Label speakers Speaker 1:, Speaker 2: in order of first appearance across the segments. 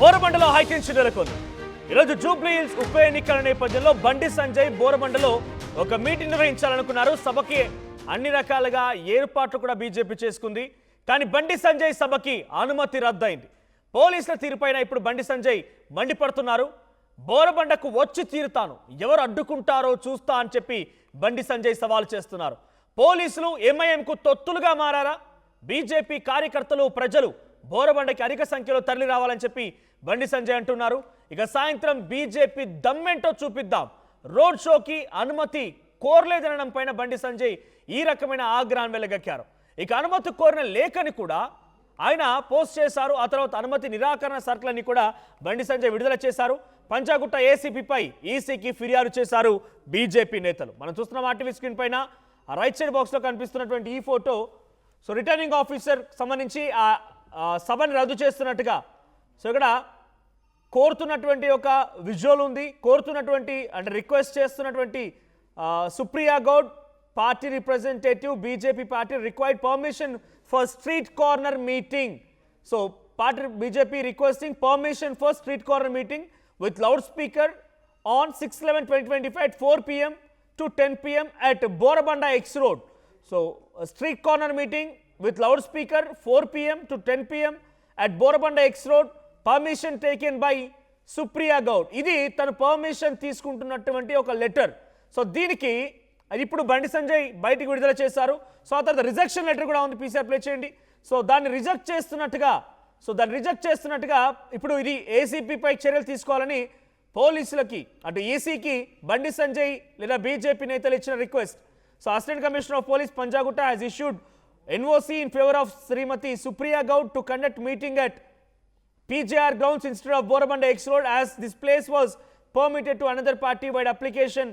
Speaker 1: బోరబండలో high tension నెలకొంది. ఈరోజు Jubilee Hills ఉప ఎన్నికల నేపథ్యంలో బండి సంజయ్ బోరబండలో ఒక మీటింగ్ నిర్వహించాలనుకున్నారు. సభకి అన్ని రకాలుగా ఏర్పాట్లు కూడా బీజేపీ చేసుకుంది. కానీ బండి సంజయ్ సభకి అనుమతి రద్దయింది. పోలీసుల తీరుపైన ఇప్పుడు బండి సంజయ్ మండిపడుతున్నారు. బోరబండకు వచ్చి తీరుతాను, ఎవరు అడ్డుకుంటారో చూస్తా అని చెప్పి బండి సంజయ్ సవాల్ చేస్తున్నారు. పోలీసులు ఎంఐఎంకు తొత్తులుగా మారారా? బీజేపీ కార్యకర్తలు ప్రజలు బోరబండకి అధిక సంఖ్యలో తరలి రావాలని చెప్పి బండి సంజయ్ అంటున్నారు. ఇక సాయంత్రం బీజేపీ దమ్మెంటో చూపిద్దాం, రోడ్ షోకి అనుమతి కోరలేదనడం పైన బండి సంజయ్ ఈ రకమైన ఆగ్రహం వెలగక్కారు. ఇక అనుమతి కోరిన లేఖని కూడా ఆయన పోస్ట్ చేశారు. ఆ తర్వాత అనుమతి నిరాకరణ సర్కులని కూడా బండి సంజయ్ విడుదల చేశారు. పంజాగుట్ట ఏసీపీపై ఈసీకి ఫిర్యాదు చేశారు బీజేపీ నేతలు. మనం చూస్తున్నాం ఆర్టీవీ స్క్రీన్ పైన రైట్ సైడ్ బాక్స్లో కనిపిస్తున్నటువంటి ఈ ఫోటో. సో రిటర్నింగ్ ఆఫీసర్ సంబంధించి ఆ సభని రద్దు చేస్తున్నట్టుగా సో ఇక్కడ కోరుతున్నటువంటి ఒక విజువల్ ఉంది. కోరుతున్నటువంటి అంటే రిక్వెస్ట్ చేస్తున్నటువంటి Supriya Goud party representative BJP party required permission for street corner meeting. So party BJP requesting permission for street corner meeting with loudspeaker on 6/11/2025 at 4 p.m. to 10 p.m. at Borabanda X Road. So a street corner meeting with loudspeaker 4 p.m. to 10 p.m. at Borabanda X Road. Permission taken by Supriya Gaud. ఇది తన permission తీసుకుంటున్నటువంటి ఒక letter. So దీనికి ఇప్పుడు బండి సంజయ్ బయటికి విడుదల చేశారు. So ఆ తర్వాత రిజెక్షన్ లెటర్ కూడా ఉంది. పీసీఆర్ ప్లే చేయండి. సో దాన్ని రిజెక్ట్ చేస్తున్నట్టుగా ఇప్పుడు ఇది ఏసీపీపై చర్యలు తీసుకోవాలని పోలీసులకి అటు ఈసీకి బండి సంజయ్ లేదా బీజేపీ నేతలు ఇచ్చిన request. So assistant commissioner of police Panjagutta has issued NOC in favour of Shrimati Supriya Goud to conduct meeting at PJR grounds instead of Borabanda X road as this place was permitted to another party vide application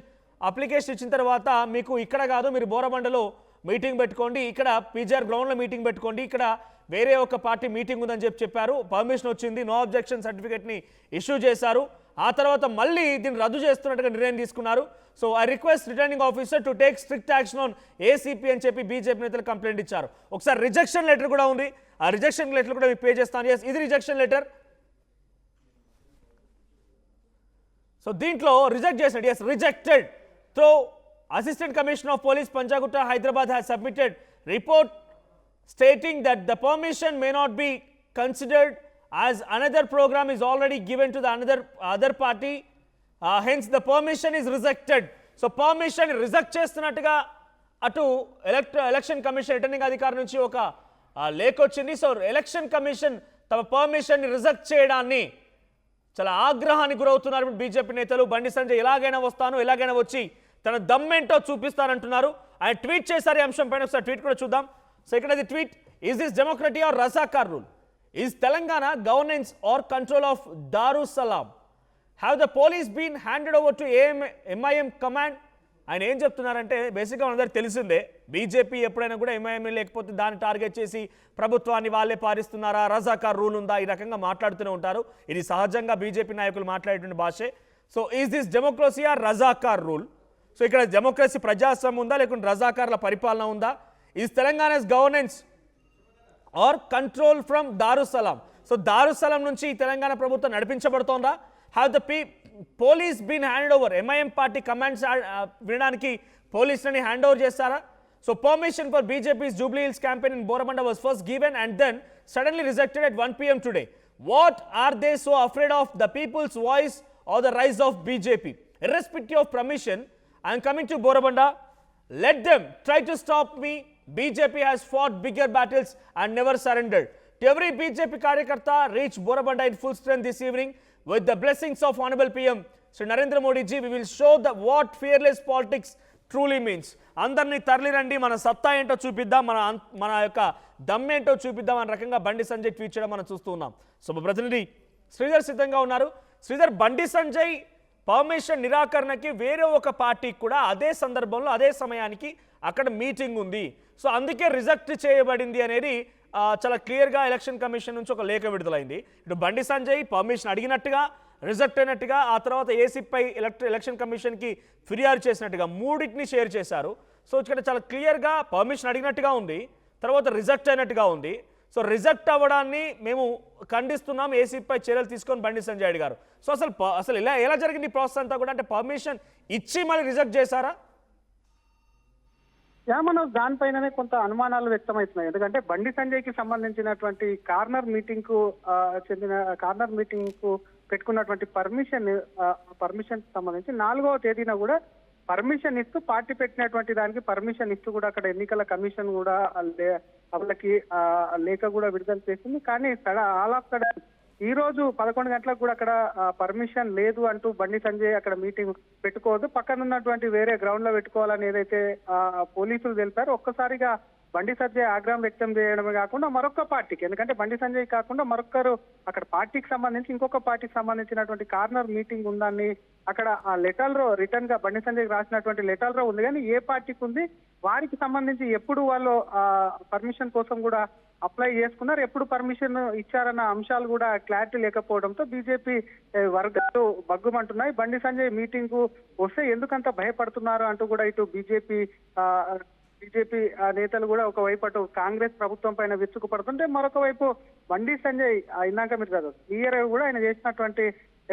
Speaker 1: ఇచ్చిన తర్వాత మీకు ఇక్కడ కాదు, మీరు బోరబండలో meeting పెట్టుకోండి, ఇక్కడ PGR గ్రౌండ్లో meeting పెట్టుకోండి, ఇక్కడ వేరే ఒక పార్టీ మీటింగ్ ఉందని చెప్పారు. పర్మిషన్ వచ్చింది, నో అబ్జెక్షన్ సర్టిఫికేట్ని ఇష్యూ చేశారు. ఆ తర్వాత మళ్ళీ దీన్ని రద్దు చేస్తున్నట్టుగా నిర్ణయం తీసుకున్నారు. So I request returning officer to take strict action on ACP అని చెప్పి బీజేపీ నేతలు కంప్లైంట్ ఇచ్చారు. ఒకసారి రిజెక్షన్ లెటర్ కూడా ఉంది, ఆ రిజెక్షన్ లెటర్ కూడా మీకు పే చేస్తాను. ఇది రిజెక్షన్ లెటర్. సో దీంట్లో రిజెక్ట్ చేసినట్టు rejected throw Assistant Commissioner of Police Panjagutta Hyderabad has submitted report stating that the permission may not be considered as another program is already given to the other party, hence the permission is rejected. So permission reject చేస్తున్నట్టుగా అటు election commission returning అధికారి నుంచి ఒక లేఖ వచ్చింది. So election commission తమ permission reject చేయడాన్ని చాలా ఆగ్రహానికి గురవుతున్నారు బీజేపీ నేతలు. బండి సంజయ్ ఎలాగైనా వస్తాను, ఎలాగైనా వచ్చి తన దమ్మేంటో చూపిస్తానంటున్నారు. ఆయన ట్వీట్ చేశారు ఈ అంశం పైన. ఒకసారి ట్వీట్ కూడా చూద్దాం. సో ఇక్కడ ఇది tweet: is this democracy or Razakar rule? Is Telangana governance or control of Darussalam? Have the police been handed over to MIM command? ఆయన ఏం చెప్తున్నారంటే బేసిక్గా మనందరికీ తెలిసిందే, బీజేపీ ఎప్పుడైనా కూడా ఎంఐఎం లేకపోతే దాన్ని టార్గెట్ చేసి ప్రభుత్వాన్ని వాళ్ళే పారిస్తున్నారా, రజాకార్ రూల్ ఉందా, ఈ రకంగా మాట్లాడుతూనే ఉంటారు. ఇది సహజంగా బీజేపీ నాయకులు మాట్లాడేటువంటి భాషే. So is this democracy or Razakar rule? So ఇక్కడ డెమోక్రసీ ప్రజాస్వామ్యం ఉందా, లేకుంటే రజాకార్ల పరిపాలన ఉందా? Is Telangana's governance or control from Darussalam? So Darussalam నుంచి తెలంగాణ ప్రభుత్వం నడిపించబడుతోందా? Have the police been hand over? MIM party commands వినడానికి పోలీసులని హ్యాండ్ ఓవర్ చేస్తారా? So permission for BJP's Jubilee Hills campaign in Borabanda was first given and then suddenly rejected at 1 p.m. today. What are they so afraid of? The people's voice or the rise of BJP? Irrespective of permission, I am coming to Borabanda. Let them try to stop me. BJP has fought bigger battles and never surrendered. To every BJP Karyakarta, reach Borabanda in full strength this evening with the blessings of Honorable PM Sri Narendra Modi ji. We will show what fearless politics truly means. అందరినీ తరలిరండి, మన సత్తా ఏంటో చూపిద్దాం, మన యొక్క దమ్మేంటో చూపిద్దాం అనే రకంగా బండి సంజయ్ ట్వీట్ చేయడం మనం చూస్తూ ఉన్నాం. సో ప్రతినిధి శ్రీధర్ సిద్ధంగా ఉన్నారు. శ్రీధర్, బండి సంజయ్ పర్మిషన్ నిరాకరణకి వేరే ఒక పార్టీకి కూడా అదే సందర్భంలో అదే సమయానికి అక్కడ మీటింగ్ ఉంది, సో అందుకే రిజెక్ట్ చేయబడింది అనేది చాలా క్లియర్గా ఎలక్షన్ కమిషన్ నుంచి ఒక లేఖ విడుదలైంది. ఇటు బండి సంజయ్ పర్మిషన్ అడిగినట్టుగా, రిజెక్ట్ అయినట్టుగా, ఆ తర్వాత ఏసీపై ఎలక్షన్ కమిషన్కి ఫిర్యాదు చేసినట్టుగా మూడింటిని షేర్ చేశారు. సో ఇక్కడ చాలా క్లియర్గా పర్మిషన్ అడిగినట్టుగా ఉంది, తర్వాత రిజెక్ట్ అయినట్టుగా ఉంది. సో రిజెక్ట్ అవ్వడాన్ని మేము ఖండిస్తున్నాం, ఏసీపై చర్యలు తీసుకొని బండి సంజయ్ రెడ్డి గారు. సో అసలు ఎలా జరిగింది ఈ ప్రాసెస్ అంతా కూడా? అంటే పర్మిషన్ ఇచ్చి మళ్ళీ రిజెక్ట్ చేశారా?
Speaker 2: మనం దానిపైననే కొంత అనుమానాలు వ్యక్తమవుతున్నాయి. ఎందుకంటే బండి సంజయ్ కి సంబంధించినటువంటి కార్నర్ మీటింగ్ కు పెట్టుకున్నటువంటి పర్మిషన్ సంబంధించి 4వ తేదీన కూడా పర్మిషన్ ఇస్తూ పార్టీ పెట్టినటువంటి దానికి పర్మిషన్ ఇస్తూ కూడా అక్కడ ఎన్నికల కమిషన్ కూడా వాళ్ళకి లేఖ కూడా విడుదల చేసింది. కానీ ఆల్ ఆఫ్ సడన్ ఈ రోజు 11 గంటలకు కూడా అక్కడ పర్మిషన్ లేదు అంటూ బండి సంజయ్ అక్కడ మీటింగ్ పెట్టుకోవద్దు, పక్కన ఉన్నటువంటి వేరే గ్రౌండ్ లో పెట్టుకోవాలని ఏదైతే పోలీసులు తెలిపారో ఒక్కసారిగా బండి సంజయ్ ఆగ్రహం వ్యక్తం చేయడమే కాకుండా మరొక పార్టీకి, ఎందుకంటే బండి సంజయ్ కాకుండా మరొకరు అక్కడ పార్టీకి సంబంధించి ఇంకొక పార్టీకి సంబంధించినటువంటి కార్నర్ మీటింగ్ ఉందని అక్కడ ఆ లెటర్ లో రిటర్న్ గా బండి సంజయ్ రాసినటువంటి లెటర్ లో ఉంది. కానీ ఏ పార్టీకి ఉంది, వారికి సంబంధించి ఎప్పుడు వాళ్ళు పర్మిషన్ కోసం కూడా అప్లై చేసుకున్నారు, ఎప్పుడు పర్మిషన్ ఇచ్చారన్న అంశాలు కూడా క్లారిటీ లేకపోవడంతో బీజేపీ వర్గాలు బగ్గుమంటున్నాయి. బండి సంజయ్ మీటింగ్ కు వస్తే ఎందుకంత భయపడుతున్నారు అంటూ కూడా ఇటు బీజేపీ నేతలు కూడా ఒకవైపు అటు కాంగ్రెస్ ప్రభుత్వం పైన విరుచుకుపడుతుంటే, మరొక వైపు బండి సంజయ్ ఇందాక మీరు కదా క్లియర్ కూడా ఆయన చేసినటువంటి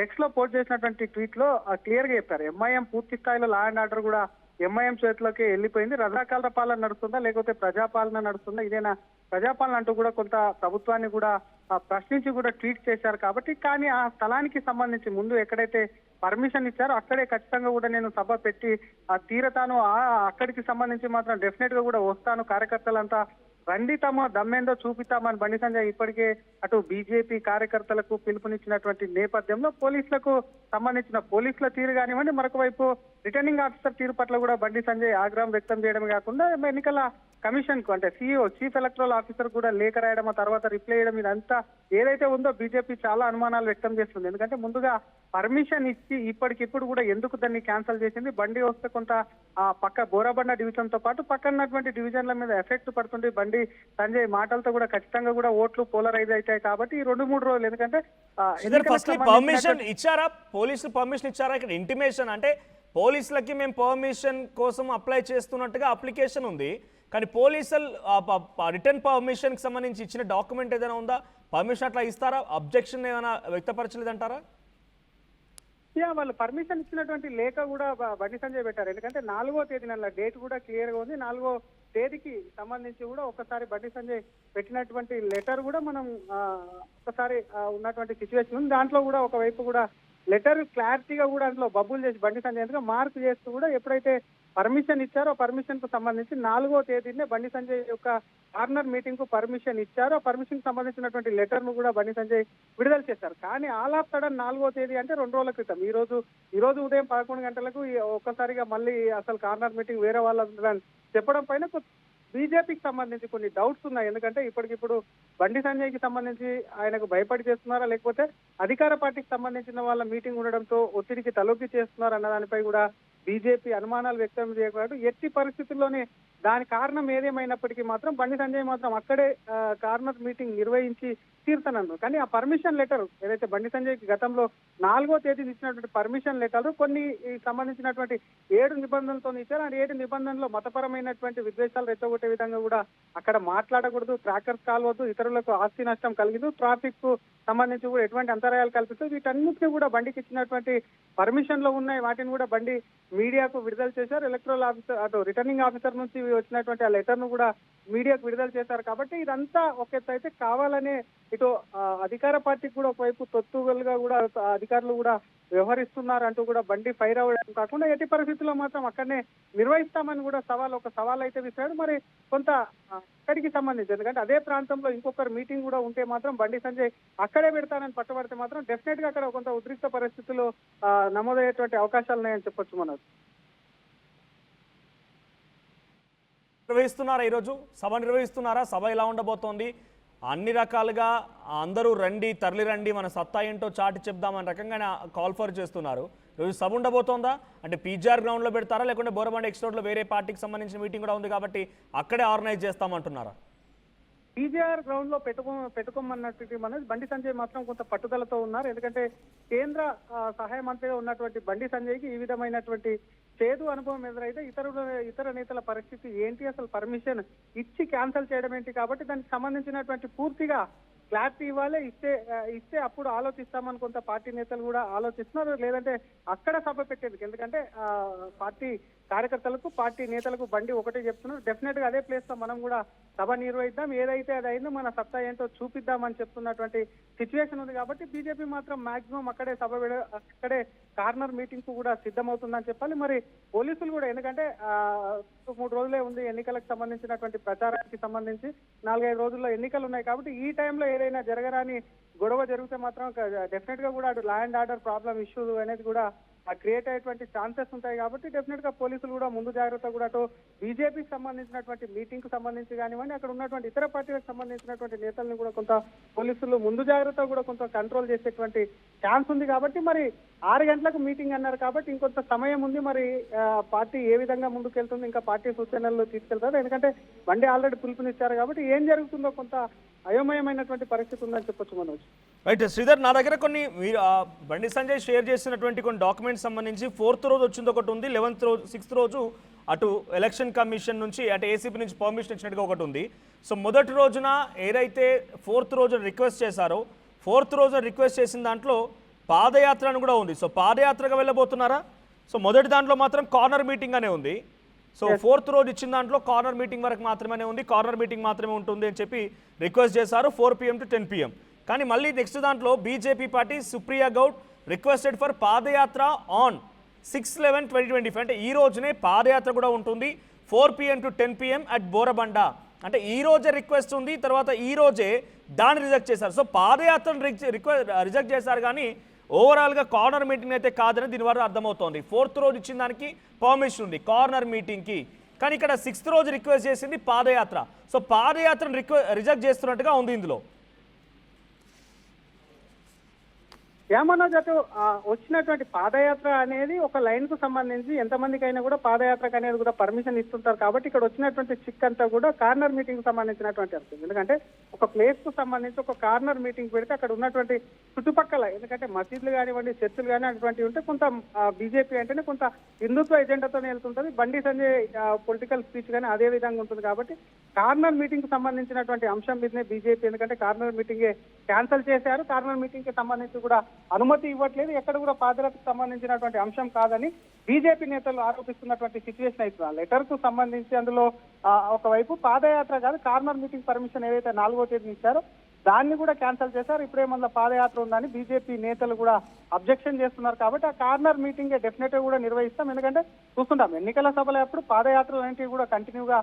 Speaker 2: ఎక్స్ లో పోస్ట్ చేసినటువంటి ట్వీట్ లో క్లియర్ గా చెప్పారు, ఎంఐఎం పూర్తి స్థాయిలో లా అండ్ ఆర్డర్ కూడా ఎంఐఎం చేతిలోకి వెళ్ళిపోయింది, రజాకాల పాలన నడుస్తుందా లేకపోతే ప్రజాపాలన నడుస్తుందా, ఇదేనా ప్రజాపాలన అంటూ కూడా కొంత ప్రభుత్వాన్ని కూడా ప్రశ్నించి కూడా ట్వీట్ చేశారు. కాబట్టి కానీ ఆ స్థలానికి సంబంధించి ముందు ఎక్కడైతే పర్మిషన్ ఇచ్చారో అక్కడే ఖచ్చితంగా కూడా నేను సభ పెట్టి తీరతాను, అక్కడికి సంబంధించి మాత్రం డెఫినెట్ గా కూడా వస్తాను, కార్యకర్తలంతా రండి తమ దమ్మేందో చూపిస్తామని బండి సంజయ్ ఇప్పటికే అటు బీజేపీ కార్యకర్తలకు పిలుపునిచ్చినటువంటి నేపథ్యంలో పోలీసులకు సంబంధించిన పోలీసుల తీరు కానివ్వండి, మరొక వైపు రిటర్నింగ్ ఆఫీసర్ తీరు పట్ల కూడా బండి సంజయ్ ఆగ్రహం వ్యక్తం చేయడమే కాకుండా ఎన్నికల కమిషన్ కు అంటే CEO చీఫ్ ఎలక్టరల్ ఆఫీసర్ కూడా లేఖ రాయడం, ఆ తర్వాత రిప్లై చేయడం, ఇదంతా ఏదైతే ఉందో బీజేపీ చాలా అనుమానాలు వ్యక్తం చేస్తుంది. ఎందుకంటే ముందుగా పర్మిషన్ ఇచ్చి ఇప్పటికిప్పుడు కూడా ఎందుకు దాన్ని క్యాన్సిల్ చేసింది, బండి వస్తే కొంత ఆ పక్క బోరాబండ డివిజన్ తో పాటు పక్కన ఉన్నటువంటి డివిజన్ల మీద ఎఫెక్ట్ పడుతుంది, బండి సంజయ్ మాటలతో కూడా ఖచ్చితంగా కూడా ఓట్లు పోలరైజ్ అవుతాయి. కాబట్టి ఈ 2-3 రోజులు ఎందుకంటే
Speaker 1: పర్మిషన్ ఇచ్చారా, పోలీసులు పర్మిషన్ ఇచ్చారా? ఇక్కడ ఇంటిమేషన్ అంటే పోలీసులకి మేము పర్మిషన్ కోసం అప్లై చేస్తున్నట్టుగా అప్లికేషన్ ఉంది, కానీ పోలీసులు రిటర్న్ పర్మిషన్ కి సంబంధించి ఇచ్చిన డాక్యుమెంట్ ఏదైనా ఉందా? పర్మిషన్ అట్లా ఇస్తారా? అబ్జెక్షన్ ఏమైనా వ్యక్తపరచలేదంటారా?
Speaker 2: వాళ్ళు పర్మిషన్ ఇచ్చినటువంటి లేఖ కూడా బండి సంజయ్ పెట్టారు. ఎందుకంటే 4వ తేదీన డేట్ కూడా క్లియర్ గా ఉంది. 4వ తేదీకి సంబంధించి కూడా ఒకసారి బండి సంజయ్ పెట్టినటువంటి లెటర్ కూడా మనం ఒకసారి ఉన్నటువంటి సిచ్యువేషన్ ఉంది. దాంట్లో కూడా ఒకవైపు కూడా లెటర్ క్లారిటీగా కూడా అందులో బబుల్ చేసి బండి సంజయ్ ఎందుకు మార్క్ చేస్తూ కూడా ఎప్పుడైతే పర్మిషన్ ఇచ్చారో పర్మిషన్ కు సంబంధించి 4వ తేదీనే బండి సంజయ్ యొక్క కార్నర్ మీటింగ్ కు పర్మిషన్ ఇచ్చారు. ఆ పర్మిషన్ కు సంబంధించినటువంటి లెటర్ ను కూడా బండి సంజయ్ విడుదల చేశారు. కానీ ఆల్ ఆఫ్ సడన్ 4వ తేదీ అంటే 2 రోజుల క్రితం ఈ రోజు ఉదయం 11 గంటలకు ఒక్కసారిగా మళ్ళీ అసలు కార్నర్ మీటింగ్ వేరే వాళ్ళ చెప్పడం పైన బీజేపీకి సంబంధించి కొన్ని డౌట్స్ ఉన్నాయి. ఎందుకంటే ఇప్పటికిప్పుడు బండి సంజయ్ కి సంబంధించి ఆయనకు భయపడి చేస్తున్నారా, లేకపోతే అధికార పార్టీకి సంబంధించిన వాళ్ళ మీటింగ్ ఉండడంతో ఒత్తిడికి తలొగ్గి చేస్తున్నారు అన్న దానిపై కూడా బీజేపీ అనుమానాలు వ్యక్తం చేయకూడదు. ఎట్టి పరిస్థితుల్లోనే దాని కారణం ఏదేమైనప్పటికీ మాత్రం బండి సంజయ్ మాత్రం అక్కడే కార్నర్ మీటింగ్ నిర్వహించి తీరుతానన్నారు. కానీ ఆ పర్మిషన్ లెటర్ ఏదైతే బండి సంజయ్ కి గతంలో 4వ తేదీ ఇచ్చినటువంటి పర్మిషన్ లెటర్ కొన్ని సంబంధించినటువంటి 7 నిబంధనలతో ఇచ్చారు. ఆ 7 నిబంధనలో మతపరమైనటువంటి విద్వేషాలు రెచ్చగొట్టే విధంగా కూడా అక్కడ మాట్లాడకూడదు, ట్రాకర్స్ కాలవద్దు, ఇతరులకు ఆస్తి నష్టం కలిగదు, ట్రాఫిక్ కు సంబంధించి కూడా ఎటువంటి అంతరాయాలు కల్పిస్తూ వీటన్నిటిని కూడా బండికి ఇచ్చినటువంటి పర్మిషన్ లో ఉన్నాయి. వాటిని కూడా బండి మీడియాకు విడుదల చేశారు. ఎలక్టరల్ ఆఫీసర్ అటు రిటర్నింగ్ ఆఫీసర్ నుంచి వచ్చినటువంటి ఆ లెటర్ ను కూడా మీడియాకు విడుదల చేశారు. కాబట్టి ఇదంతా ఒక ఎత్తు అయితే కావాలనే ఇటు అధికార పార్టీకి కూడా ఒకవైపు తొత్తులుగా కూడా అధికారులు కూడా వ్యవహరిస్తున్నారు అంటూ కూడా బండి ఫైర్ అవ్వడం కాకుండా ఎట్టి పరిస్థితుల్లో మాత్రం అక్కడనే నిర్వహిస్తామని కూడా ఒక సవాల్ అయితే విసిరాడు. మరి కొంత అక్కడికి సంబంధించి ఎందుకంటే అదే ప్రాంతంలో ఇంకొకరు మీటింగ్ కూడా ఉంటే మాత్రం బండి సంజయ్ అక్కడే పెడతానని పట్టుబడితే మాత్రం డెఫినెట్ గా అక్కడ కొంత ఉద్రిక్త పరిస్థితుల్లో నమోదయ్యేటువంటి అవకాశాలు ఉన్నాయని చెప్పొచ్చు. మనకు
Speaker 1: నిర్వహిస్తున్నారా ఈరోజు సభ నిర్వహిస్తున్నారా? సభ ఎలా ఉండబోతోంది? అన్ని రకాలుగా అందరూ రండి, తరలి రండి, మన సత్తా ఏంటో చాటి చెప్దామని రకంగా కాల్ ఫర్ చేస్తున్నారు. ఈరోజు సభ ఉండబోతోందా? అంటే పీజీఆర్ గ్రౌండ్లో పెడతారా, లేకుంటే బోరబండ ఎక్స్ రోడ్లో వేరే పార్టీకి సంబంధించిన మీటింగ్ కూడా ఉంది కాబట్టి అక్కడే ఆర్గనైజ్ చేస్తామంటున్నారా?
Speaker 2: పీజీఆర్ గ్రౌండ్ లో పెట్టుకోమన్నట్టు మనది బండి సంజయ్ మాత్రం కొంత పట్టుదలతో ఉన్నారు. ఎందుకంటే కేంద్ర సహాయ మంత్రిగా ఉన్నటువంటి బండి సంజయ్ కి ఈ విధమైనటువంటి చేదు అనుభవం ఎదురైతే ఇతర నేతల పరిస్థితి ఏంటి, అసలు పర్మిషన్ ఇచ్చి క్యాన్సిల్ చేయడం ఏంటి, కాబట్టి దానికి సంబంధించినటువంటి పూర్తిగా క్లారిటీ ఇవ్వాలి. ఇస్తే అప్పుడు ఆలోచిస్తామని కొంత పార్టీ నేతలు కూడా ఆలోచిస్తున్నారు. లేదంటే అక్కడ సభ పెట్టేందుకు, ఎందుకంటే పార్టీ కార్యకర్తలకు పార్టీ నేతలకు బండి ఒకటే చెప్తున్నారు, డెఫినెట్ గా అదే ప్లేస్ లో మనం కూడా సభ నిర్వహిద్దాం, ఏదైతే అది అయిందో మన సత్తా ఏంటో చూపిద్దామని చెప్తున్నటువంటి సిచ్యువేషన్ ఉంది. కాబట్టి బీజేపీ మాత్రం మాక్సిమం అక్కడే అక్కడే కార్నర్ మీటింగ్ కు కూడా సిద్ధమవుతుందని చెప్పాలి. మరి పోలీసులు కూడా, ఎందుకంటే 3 రోజులే ఉంది ఎన్నికలకు సంబంధించినటువంటి ప్రచారానికి సంబంధించి, 4-5 రోజుల్లో ఎన్నికలు ఉన్నాయి. కాబట్టి ఈ టైంలో ఏదైనా జరగరాని గొడవ జరిగితే మాత్రం డెఫినెట్ గా కూడా అటు law and order problem issue అనేది కూడా క్రియేట్ అయ్యేటువంటి ఛాన్సెస్ ఉంటాయి. కాబట్టి డెఫినెట్ గా పోలీసులు కూడా ముందు జాగ్రత్త కూడా అటు బీజేపీకి సంబంధించినటువంటి మీటింగ్ కు సంబంధించి కానివ్వండి, అక్కడ ఉన్నటువంటి ఇతర పార్టీలకు సంబంధించినటువంటి నేతల్ని కూడా కొంత పోలీసులు ముందు జాగ్రత్త కూడా కొంత కంట్రోల్ చేసేటువంటి ఛాన్స్ ఉంది. కాబట్టి మరి 6 గంటలకు మీటింగ్ అన్నారు కాబట్టి ఇంకొంత సమయం ఉంది. మరి పార్టీ ఏ విధంగా ముందుకెళ్తుంది, ఇంకా పార్టీ సూచనలు తీసుకెళ్తారు, ఎందుకంటే బండి ఆల్రెడీ పిలుపునిచ్చారు. కాబట్టి ఏం జరుగుతుందో కొంత అయోమయమైనటువంటి పరిస్థితి ఉందని చెప్పొచ్చు మనోజ్.
Speaker 1: రైట్ శ్రీధర్, నా దగ్గర కొన్ని బండి సంజయ్ షేర్ చేసినటువంటి కొన్ని డాక్యుమెంట్స్ సంబంధించి 4th రోజు వచ్చింది ఒకటి ఉంది, 11th రోజు 6th రోజు అటు ఎలక్షన్ కమిషన్ నుంచి అటు ఏసీపీ నుంచి పర్మిషన్ ఇచ్చినట్టుగా ఒకటి ఉంది. సో మొదటి రోజున ఏదైతే 4th రోజున రిక్వెస్ట్ చేశారో 4th రోజున రిక్వెస్ట్ చేసిన దాంట్లో పాదయాత్ర అని కూడా ఉంది. సో పాదయాత్రగా వెళ్ళబోతున్నారా? సో మొదటి దాంట్లో మాత్రం కార్నర్ మీటింగ్ అనే ఉంది. సో 4th రోజు ఇచ్చిన దాంట్లో కార్నర్ మీటింగ్ వరకు మాత్రమే ఉంది, కార్నర్ మీటింగ్ మాత్రమే ఉంటుంది అని చెప్పి రిక్వెస్ట్ చేశారు 4 PM to 10 PM. కానీ మళ్ళీ నెక్స్ట్ దాంట్లో BJP party Supriya Goud requested for padayatra on 6/11/2025, అంటే ఈ రోజునే పాదయాత్ర కూడా ఉంటుంది 4 PM to 10 PM at Borabanda. అంటే ఈ రోజే రిక్వెస్ట్ ఉంది, తర్వాత ఈ రోజే దాన్ని రిజెక్ట్ చేశారు. సో పాదయాత్రను రిజెక్ట్ చేశారు కానీ ఓవరాల్గా కార్నర్ మీటింగ్ అయితే కాదని దీని వల్ల అర్థమవుతోంది. 4th రోజు ఇచ్చిన దానికి పర్మిషన్ ఉంది కార్నర్ మీటింగ్కి, కానీ ఇక్కడ 6th రోజు రిక్వెస్ట్ చేసింది పాదయాత్ర. సో పాదయాత్రను రిజెక్ట్ చేస్తున్నట్టుగా ఉంది ఇందులో.
Speaker 2: మనోజ్, అటు వచ్చినటువంటి పాదయాత్ర అనేది ఒక లైన్ కు సంబంధించి ఎంతమందికి అయినా కూడా పాదయాత్రకు అనేది కూడా పర్మిషన్ ఇస్తుంటారు. కాబట్టి ఇక్కడ వచ్చినటువంటి చిక్ అంతా కూడా కార్నర్ మీటింగ్ సంబంధించినటువంటి అంశం. ఎందుకంటే ఒక ప్లేస్ కు సంబంధించి ఒక కార్నర్ మీటింగ్ పెడితే అక్కడ ఉన్నటువంటి చుట్టుపక్కల, ఎందుకంటే మసీదులు కానివ్వండి, చర్చిలు కానీ అటువంటివి ఉంటే కొంత బీజేపీ అంటేనే కొంత హిందుత్వ ఎజెండాతోనే వెళ్తుంటది. బండి సంజయ్ పొలిటికల్ స్పీచ్ కానీ అదే విధంగా ఉంటుంది. కాబట్టి కార్నర్ మీటింగ్ కు సంబంధించినటువంటి అంశం మీదనే బీజేపీ, ఎందుకంటే కార్నర్ మీటింగ్ క్యాన్సిల్ చేశారు, కార్నర్ మీటింగ్ కి సంబంధించి కూడా అనుమతి ఇవ్వట్లేదు, ఎక్కడ కూడా పాదయాత్రకు సంబంధించినటువంటి అంశం కాదని బీజేపీ నేతలు ఆరోపిస్తున్నటువంటి సిచ్యువేషన్ అవుతుంది. లెటర్ కు సంబంధించి అందులో ఒకవైపు పాదయాత్ర కాదు కార్నర్ మీటింగ్ పర్మిషన్ ఏదైతే 4వ తేదీ ఇచ్చారో దాన్ని కూడా క్యాన్సిల్ చేశారు. ఇప్పుడే మళ్ళీ పాదయాత్ర ఉందని బీజేపీ నేతలు కూడా అబ్జెక్షన్ చేస్తున్నారు. కాబట్టి ఆ కార్నర్ మీటింగ్ డెఫినెట్ గా కూడా నిర్వహిస్తాం. ఎందుకంటే చూస్తుంటాం ఎన్నికల సభలు అప్పుడు పాదయాత్రలు అనేవి కూడా కంటిన్యూగా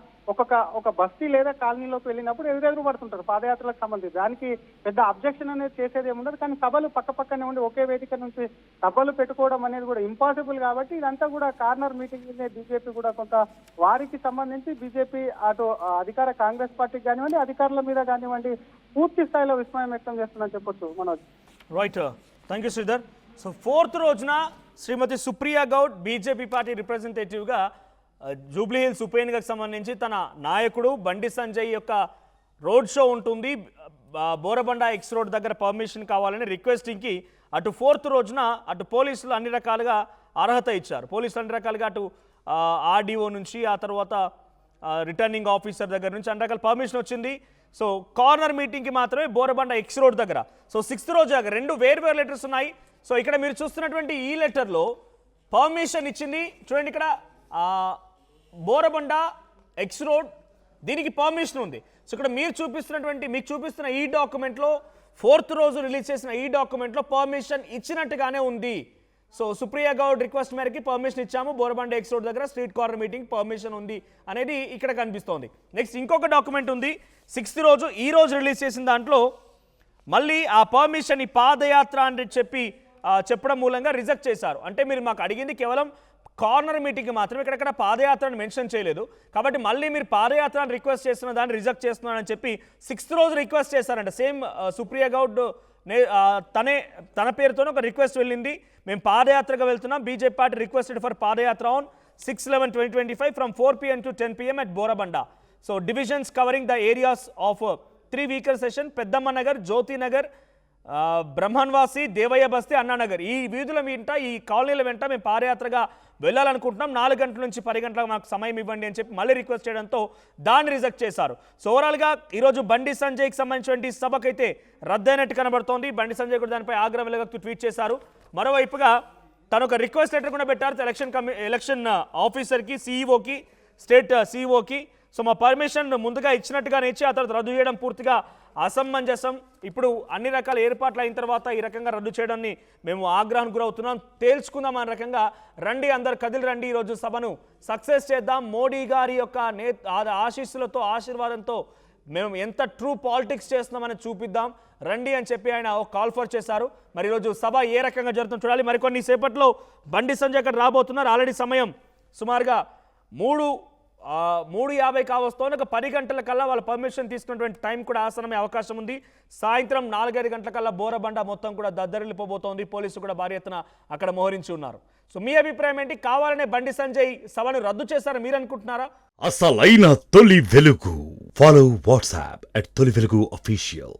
Speaker 2: ఒక బస్తీ లేదా కాలనీలోకి వెళ్ళినప్పుడు ఎదురెదురు పడుతుంటారు పాదయాత్రలకు సంబంధించి. దానికి పెద్ద అబ్జెక్షన్ అనేది చేసేది ఏముండదు. కానీ సభలు పక్కనే ఉండి ఒకే వేదిక నుంచి సభలు పెట్టుకోవడం అనేది కూడా ఇంపాసిబుల్. కాబట్టి ఇదంతా కూడా కార్నర్ మీటింగ్ బీజేపీ కూడా కొంత వారికి సంబంధించి బీజేపీ అటు అధికార కాంగ్రెస్ పార్టీకి కానివ్వండి, అధికారుల మీద కానివ్వండి పూర్తి స్థాయిలో విస్మయం వ్యక్తం చేస్తుందని చెప్పొచ్చు Manoj.
Speaker 1: Right, thank you Sridhar. So 4th రోజున శ్రీమతి సుప్రియా గౌడ్ బీజేపీ పార్టీ రిప్రజెంటేటివ్గా జూబ్లీ హిల్స్ ఉప ఎన్నికకు సంబంధించి తన నాయకుడు బండి సంజయ్ యొక్క రోడ్ షో ఉంటుంది. బోరబండ ఎక్స్ రోడ్ దగ్గర పర్మిషన్ కావాలని రిక్వెస్టింగ్కి అటు 4th రోజున అటు పోలీసులు అన్ని రకాలుగా అర్హత ఇచ్చారు. పోలీసులు అన్ని రకాలుగా అటు ఆర్డీఓ నుంచి, ఆ తర్వాత రిటర్నింగ్ ఆఫీసర్ దగ్గర నుంచి అన్ని రకాల పర్మిషన్ వచ్చింది. సో కార్నర్ మీటింగ్కి మాత్రమే బోరబండ ఎక్స్ రోడ్ దగ్గర. సో 6th రోజు దగ్గర 2 వేరు లెటర్స్ ఉన్నాయి. సో ఇక్కడ మీరు చూస్తున్నటువంటి ఈ లెటర్లో పర్మిషన్ ఇచ్చింది చూడండి, ఇక్కడ బోరబండ ఎక్స్ రోడ్ దీనికి పర్మిషన్ ఉంది. సో ఇక్కడ మీకు చూపిస్తున్న ఈ డాక్యుమెంట్లో 4th రోజు రిలీజ్ చేసిన ఈ డాక్యుమెంట్లో పర్మిషన్ ఇచ్చినట్టుగానే ఉంది. సో సుప్రియా గౌడ్ రిక్వెస్ట్ మేరకి పర్మిషన్ ఇచ్చాము, బోరబండ ఎక్స్ రోడ్ దగ్గర స్ట్రీట్ కార్నర్ మీటింగ్ పర్మిషన్ ఉంది అనేది ఇక్కడ కనిపిస్తోంది. నెక్స్ట్ ఇంకొక డాక్యుమెంట్ ఉంది 6th రోజు, ఈ రోజు రిలీజ్ చేసిన దాంట్లో మళ్ళీ ఆ పర్మిషన్ ఈ పాదయాత్ర అని చెప్పడం మూలంగా రిజెక్ట్ చేశారు. అంటే మీరు మాకు అడిగింది కేవలం కార్నర్ మీటింగ్ మాత్రమే, ఇక్కడెక్కడ పాదయాత్రను మెన్షన్ చేయలేదు. కాబట్టి మళ్ళీ మీరు పాదయాత్రను రిక్వెస్ట్ చేస్తున్న దాన్ని రిజెక్ట్ చేస్తున్నారని చెప్పి 6th రోజు రిక్వెస్ట్ చేశారంట. సేమ్ సుప్రియా గౌడ్ తన పేరుతోనే ఒక రిక్వెస్ట్ వెళ్ళింది, మేము పాదయాత్రగా వెళ్తున్నాం, BJP party requested for padayatra on 6/11/2025 from 4 PM to 10 PM at Borabanda. So divisions covering the areas of 3 vehicle session, పెద్దమ్మ నగర్, జ్యోతి నగర్, బ్రహ్మన్వాసి, దేవయ్య బస్తీ, అన్నానగర్ ఈ వీధుల వెంట ఈ కాలనీల వెంట మేము పాదయాత్రగా వెళ్ళాలనుకుంటున్నాం. 4 గంటల నుంచి 10 గంటలకు మాకు సమయం ఇవ్వండి అని చెప్పి మళ్ళీ రిక్వెస్ట్ చేయడంతో దాన్ని రిజెక్ట్ చేశారు. సో ఓవరాల్గా ఈరోజు బండి సంజయ్కి సంబంధించినటువంటి సభకైతే రద్దయినట్టు కనబడుతోంది. బండి సంజయ్ కూడా దానిపై ఆగ్రహం వెలుగొక్కుతూ ట్వీట్ చేశారు. మరోవైపుగా తను ఒక రిక్వెస్ట్ లెటర్ కూడా పెట్టారు ఎలక్షన్ ఆఫీసర్కి, సీఈఓకి, స్టేట్ సీఈఓకి. సో మా పర్మిషన్ ముందుగా ఇచ్చినట్టుగానే ఇచ్చి ఆ తర్వాత రద్దు చేయడం పూర్తిగా అసమంజసం. ఇప్పుడు అన్ని రకాల ఏర్పాట్లు అయిన తర్వాత ఈ రకంగా రద్దు చేయడాన్ని మేము ఆగ్రహానికి గురవుతున్నాం, తేల్చుకుందాం అనే రకంగా రండి, అందరు కదిలి రండి, ఈరోజు సభను సక్సెస్ చేద్దాం, మోడీ గారి యొక్క ఆశీస్సులతో ఆశీర్వాదంతో మేము ఎంత ట్రూ పాలిటిక్స్ చేస్తున్నామని చూపిద్దాం రండి అని చెప్పి ఆయన కాల్ ఫర్ చేశారు. మరి ఈరోజు సభ ఏ రకంగా జరుగుతుందో చూడాలి. మరికొన్ని సేపట్లో బండి సంజయ్ అక్కడ రాబోతున్నారు. ఆల్రెడీ సమయం సుమారుగా 3:50 కావస్తోంది. ఒక 10 గంటల కల్లా వాళ్ళ పర్మిషన్ తీసుకున్నటువంటి టైం కూడా ఆసనమే అవకాశం ఉంది. సాయంత్రం 4-5 గంటల కల్లా బోరబండ మొత్తం కూడా దద్దరిల్లిపోబోతోంది. పోలీసులు కూడా భారీ ఎత్తున అక్కడ మోహరించి ఉన్నారు. సో మీ అభిప్రాయం ఏంటి? కావాలనే బండి సంజయ్ సభను రద్దు చేశారని మీరు అనుకుంటున్నారా?
Speaker 3: అసలైన తొలి వెలుగు. ఫాలో వాట్సాప్ @తొలి వెలుగు అఫీషియల్.